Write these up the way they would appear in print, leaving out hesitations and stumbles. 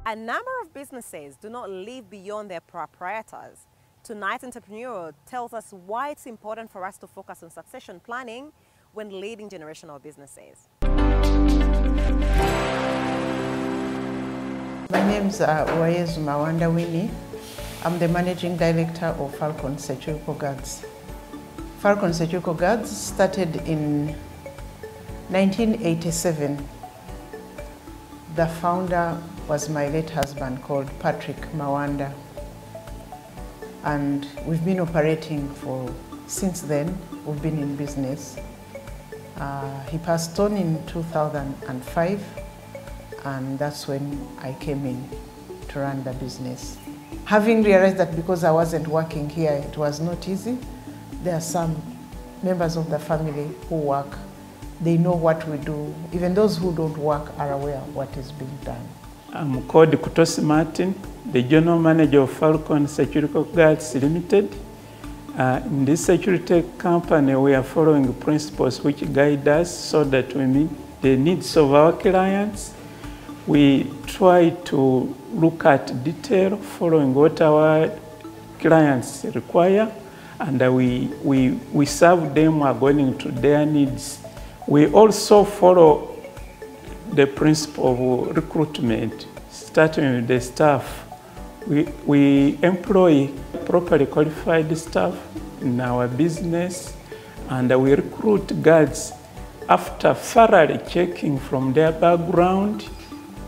A number of businesses do not live beyond their proprietors. Tonight's entrepreneur tells us why it's important for us to focus on succession planning when leading generational businesses. My name is Uwayezu Mawanda Winnie. I'm the Managing Director of Falcon Security Guards. Falcon Security Guards started in 1987. The founder was my late husband called Patrick Mawanda. And we've been operating since then. We've been in business. He passed on in 2005, and that's when I came in to run the business. Having realized that because I wasn't working here, it was not easy, there are some members of the family who work. They know what we do. Even those who don't work are aware of what is being done. I'm called Kutosi Martin, the General Manager of Falcon Security Guards Limited. In this security company, we are following principles which guide us so that we meet the needs of our clients. We try to look at detail following what our clients require, and we serve them according to their needs. We also follow the principle of recruitment, starting with the staff. We employ properly qualified staff in our business, and we recruit guards after thoroughly checking from their background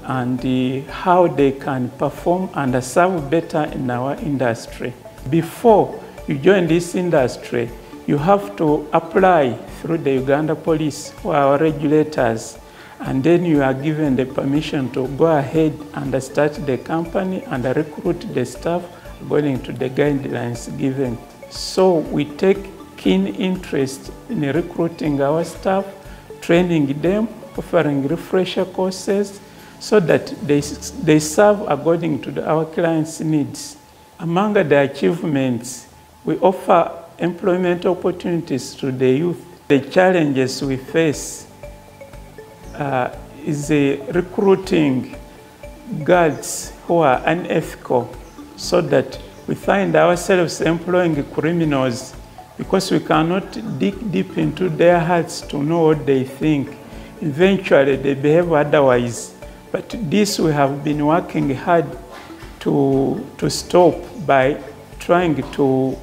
and how they can perform and serve better in our industry. Before you join this industry, you have to apply through the Uganda Police or our regulators, and then you are given the permission to go ahead and start the company and recruit the staff according to the guidelines given. So we take keen interest in recruiting our staff, training them, offering refresher courses so that they serve according to our clients' needs. Among the achievements, we offer employment opportunities to the youth. The challenges we face is recruiting guards who are unethical, so that we find ourselves employing criminals because we cannot dig deep into their hearts to know what they think. Eventually they behave otherwise. But this we have been working hard to stop by trying to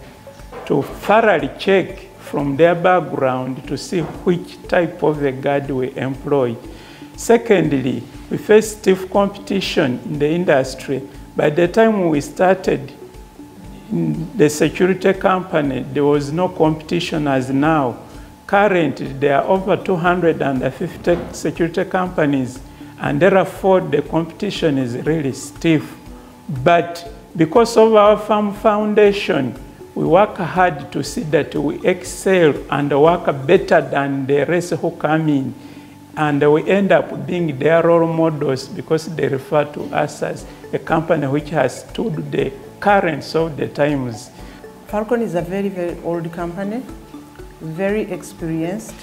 thoroughly check from their background to see which type of a guard we employ. Secondly, we face stiff competition in the industry. By the time we started in the security company, there was no competition as now. Currently, there are over 250 security companies, and therefore the competition is really stiff. But because of our firm foundation, we work hard to see that we excel and work better than the rest who come in. And we end up being their role models because they refer to us as a company which has stood the currents of the times. Falcon is a very, very old company, very experienced,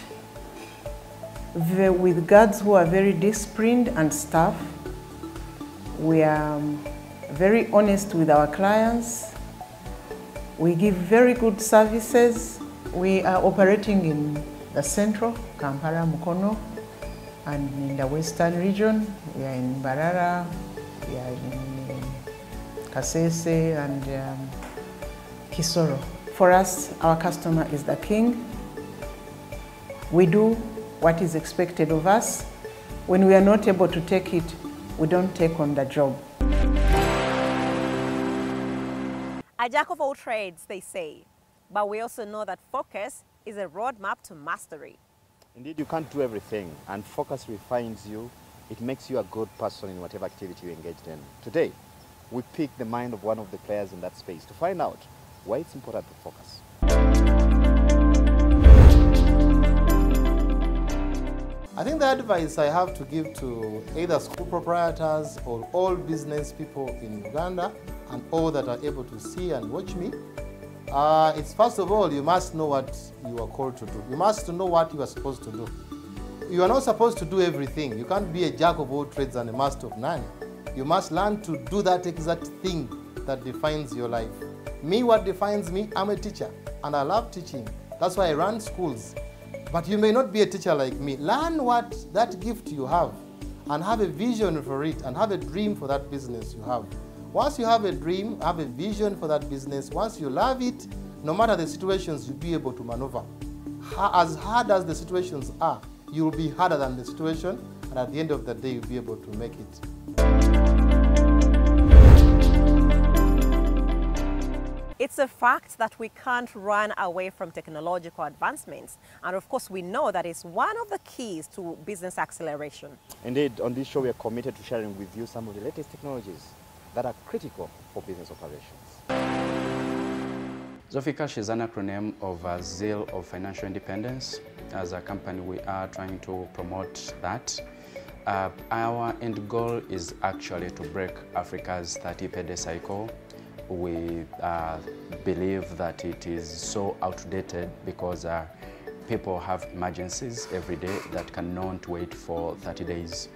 with guards who are very disciplined and staff. We are very honest with our clients. We give very good services. We are operating in the central, Kampala, Mukono, and in the western region. We are in Barara, we are in Kasese and Kisoro. For us, our customer is the king. We do what is expected of us. When we are not able to take it, we don't take on the job. A jack of all trades, they say, but we also know that focus is a roadmap to mastery. Indeed, you can't do everything, and focus refines you. It makes you a good person in whatever activity you engaged in. Today, we pick the mind of one of the players in that space to find out why it's important to focus. I think the advice I have to give to either school proprietors or all business people in Uganda and all that are able to see and watch me, it's first of all, you must know what you are called to do. You must know what you are supposed to do. You are not supposed to do everything. You can't be a jack of all trades and a master of none. You must learn to do that exact thing that defines your life. Me, what defines me, I'm a teacher and I love teaching. That's why I run schools. But you may not be a teacher like me. Learn what that gift you have and have a vision for it and have a dream for that business you have. Once you have a dream, have a vision for that business, once you love it, no matter the situations, you'll be able to maneuver. As hard as the situations are, you'll be harder than the situation, and at the end of the day, you'll be able to make it. It's a fact that we can't run away from technological advancements. And of course, we know that it's one of the keys to business acceleration. Indeed, on this show, we are committed to sharing with you some of the latest technologies that are critical for business operations. Zofikash is an acronym of Zeal of Financial Independence. As a company, we are trying to promote that. Our end goal is actually to break Africa's 30-payday cycle. We believe that it is so outdated because people have emergencies every day that cannot wait for 30 days.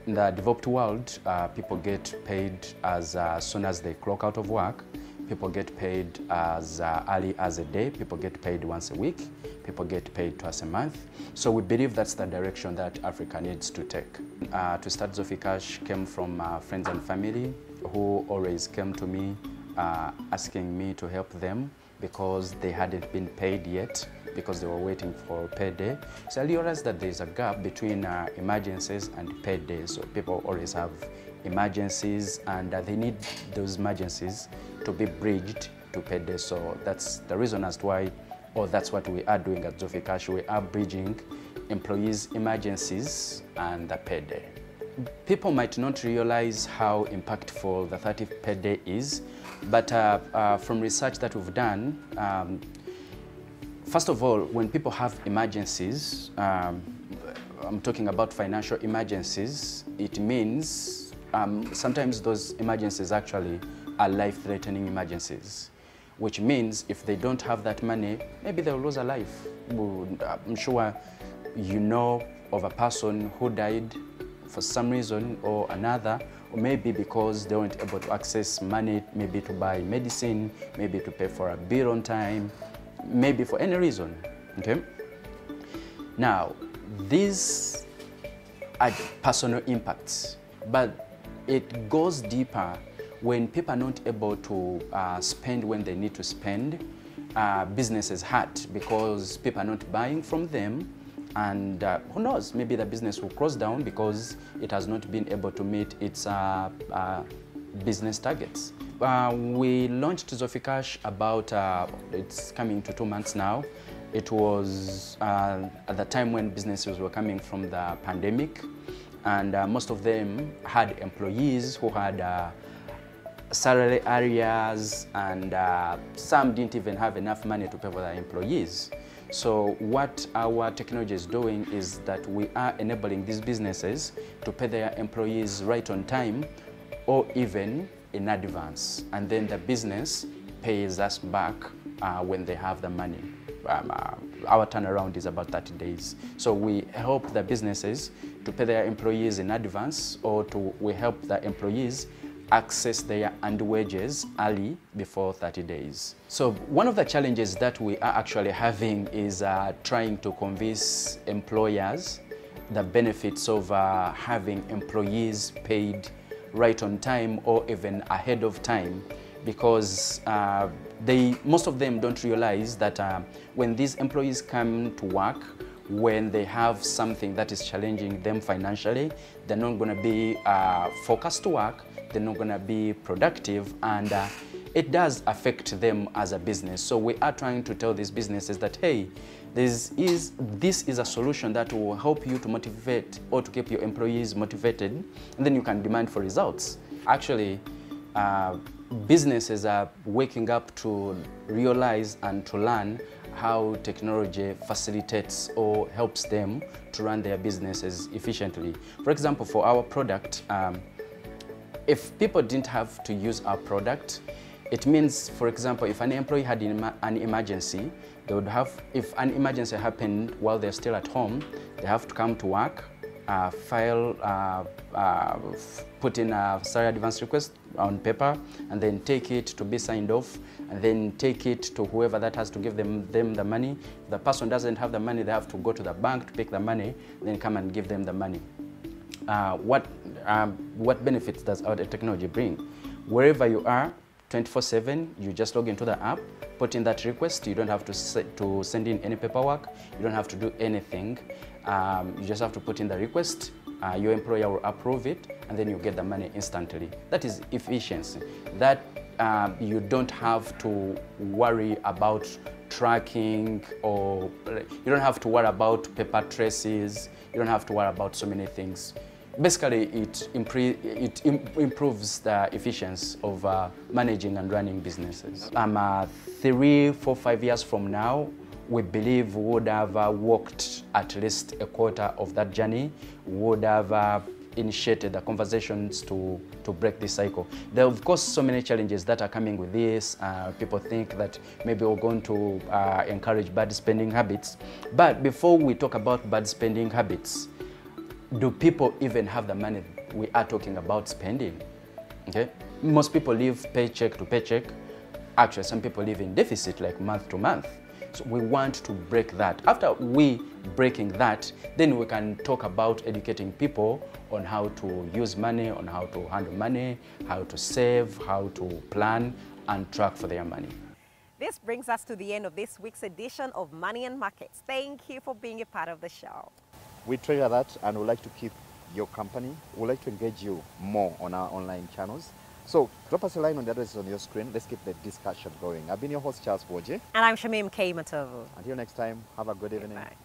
In the developed world, people get paid as soon as they clock out of work. People get paid as early as a day. People get paid once a week. People get paid twice a month. So we believe that's the direction that Africa needs to take. To start Zofikash came from friends and family who always came to me asking me to help them because they hadn't been paid yet, because they were waiting for payday. So I realized that there's a gap between emergencies and paydays. So people always have emergencies and they need those emergencies to be bridged to payday. So that's the reason as to why, or that's what we are doing at Zofikash. We are bridging employees' emergencies and the payday. People might not realize how impactful the 30 payday is, but from research that we've done, first of all, when people have emergencies, I'm talking about financial emergencies, it means sometimes those emergencies actually are life-threatening emergencies, which means if they don't have that money, maybe they'll lose a life. I'm sure you know of a person who died for some reason or another, or maybe because they weren't able to access money, maybe to buy medicine, maybe to pay for a bill on time, maybe for any reason, okay? Now, these are personal impacts, but it goes deeper when people are not able to spend when they need to spend. Businesses hurt because people are not buying from them, and who knows, maybe the business will close down because it has not been able to meet its business targets. We launched Zofikash about, it's coming to 2 months now. It was at the time when businesses were coming from the pandemic, and most of them had employees who had salary arrears, and some didn't even have enough money to pay for their employees. So what our technology is doing is that we are enabling these businesses to pay their employees right on time or even in advance, and then the business pays us back when they have the money. Our turnaround is about 30 days. So we help the businesses to pay their employees in advance, or we help the employees access their earned wages early before 30 days. So one of the challenges that we are actually having is trying to convince employers the benefits of having employees paid right on time or even ahead of time, because most of them don't realize that when these employees come to work, when they have something that is challenging them financially, they're not going to be focused to work, they're not going to be productive, and it does affect them as a business. So we are trying to tell these businesses that, hey, this is a solution that will help you to motivate or to keep your employees motivated, and then you can demand for results. Actually, businesses are waking up to realize and to learn how technology facilitates or helps them to run their businesses efficiently. For example, for our product, if people didn't have to use our product, it means, for example, if an employee had an emergency, they would have, if an emergency happened while they're still at home, they have to come to work, put in a salary advance request on paper, and then take it to be signed off, and then take it to whoever that has to give them the money. If the person doesn't have the money, they have to go to the bank to pick the money, then come and give them the money. What benefits does our technology bring? Wherever you are, 24/7, you just log into the app, put in that request. You don't have to send in any paperwork. You don't have to do anything. You just have to put in the request. Your employer will approve it, and then you get the money instantly. That is efficiency. That you don't have to worry about tracking, or you don't have to worry about paper traces. You don't have to worry about so many things. Basically, it improves the efficiency of managing and running businesses. 3, 4, 5 years from now, we believe we would have walked at least a quarter of that journey. We would have initiated the conversations to break this cycle. There are, of course, so many challenges that are coming with this. People think that maybe we're going to encourage bad spending habits. But before we talk about bad spending habits, do people even have the money we are talking about spending? Okay? Most people live paycheck to paycheck. Actually, some people live in deficit, like month to month. So we want to break that. After we breaking that, then we can talk about educating people on how to use money, on how to handle money, how to save, how to plan and track for their money. This brings us to the end of this week's edition of Money and Markets. Thank you for being a part of the show. We treasure that, and we'd like to keep your company. We'd like to engage you more on our online channels. So drop us a line on the address on your screen. Let's keep the discussion going. I've been your host, Charles Boje. And I'm Shamim K. Matovu. Until next time, have a good evening. Bye.